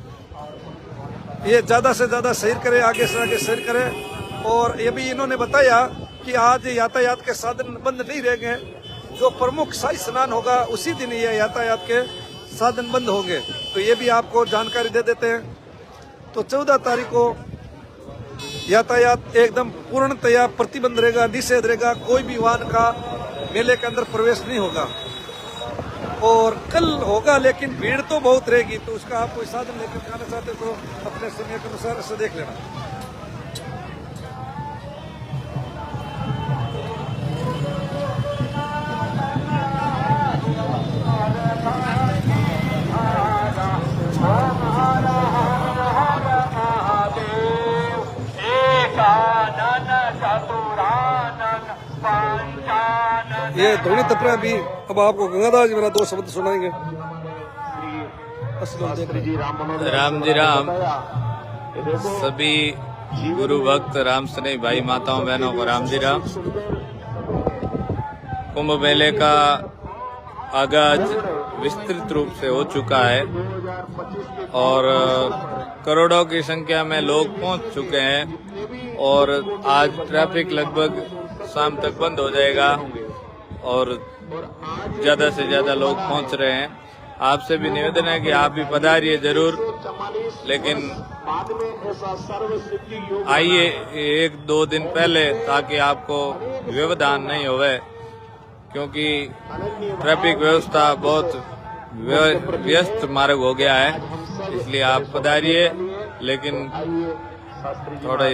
ये ज्यादा से ज्यादा शेयर करें, आगे से आगे शेयर करें। और ये भी इन्होंने बताया कि आज यातायात के साधन बंद नहीं रहेंगे, जो प्रमुख शाही स्नान होगा उसी दिन ये यातायात के साधन बंद होंगे। तो ये भी आपको जानकारी दे देते हैं। तो 14 तारीख को यातायात एकदम पूर्णतया प्रतिबंध रहेगा, निषेध रहेगा, कोई भी वाहन का मेले के अंदर प्रवेश नहीं होगा। और कल होगा लेकिन भीड़ तो बहुत रहेगी, तो उसका आप कोई साधन लेकर जाना चाहते तो अपने समय के अनुसार इसे देख लेना। ये ध्वनि तपरा भी अब आपको गंगादास जी मेरा 2 शब्द सुनाएंगे। राम जी राम। सभी गुरु भक्त राम स्नेही भाई माताओं बहनों को राम जी राम। कुंभ मेले का आगाज विस्तृत रूप से हो चुका है और करोड़ों की संख्या में लोग पहुंच चुके हैं और आज ट्रैफिक लगभग शाम तक बंद हो जाएगा और ज्यादा से ज्यादा लोग पहुंच रहे हैं। आपसे भी निवेदन है कि आप भी पधारिए जरूर, लेकिन आइए 1-2 दिन पहले ताकि आपको व्यवधान नहीं होवे, क्योंकि ट्रैफिक व्यवस्था बहुत व्यस्त मार्ग हो गया है। इसलिए आप पधारिए, लेकिन थोड़ा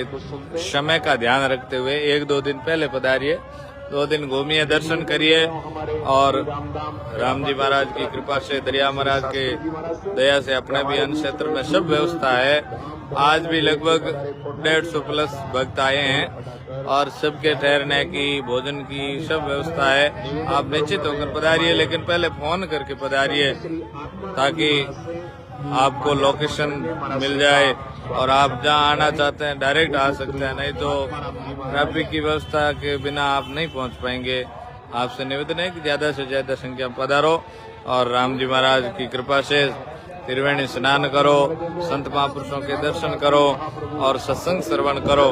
समय का ध्यान रखते हुए 1-2 दिन पहले पधारिए। 2 दिन घूमिए, दर्शन करिए और राम जी महाराज की कृपा से, दरिया महाराज के दया से अपने भी अन्न क्षेत्र में सब व्यवस्था है। आज भी लगभग 150 प्लस भक्त आए हैं और सबके ठहरने की, भोजन की सब व्यवस्था है। आप निश्चित होकर पधारिए, लेकिन पहले फोन करके पधारिए ताकि आपको लोकेशन मिल जाए और आप जहाँ आना चाहते हैं डायरेक्ट आ सकते हैं, नहीं तो ट्रैफिक की व्यवस्था के बिना आप नहीं पहुंच पाएंगे। आपसे निवेदन है कि ज्यादा से ज्यादा संख्या में पधारो और राम जी महाराज की कृपा से त्रिवेणी स्नान करो, संत महापुरुषों के दर्शन करो और सत्संग श्रवण करो।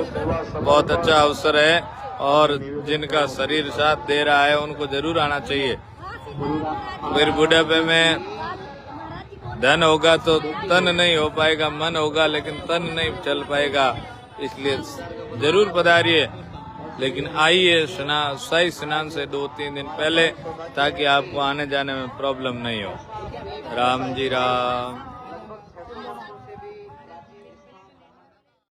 बहुत अच्छा अवसर है और जिनका शरीर साथ दे रहा है उनको जरूर आना चाहिए। फिर बुढ़ापे में धन होगा तो तन नहीं हो पाएगा, मन होगा लेकिन तन नहीं चल पाएगा। इसलिए जरूर पधारिए, लेकिन आइए शाही स्नान से 2-3 दिन पहले, ताकि आपको आने जाने में प्रॉब्लम नहीं हो। राम जी राम।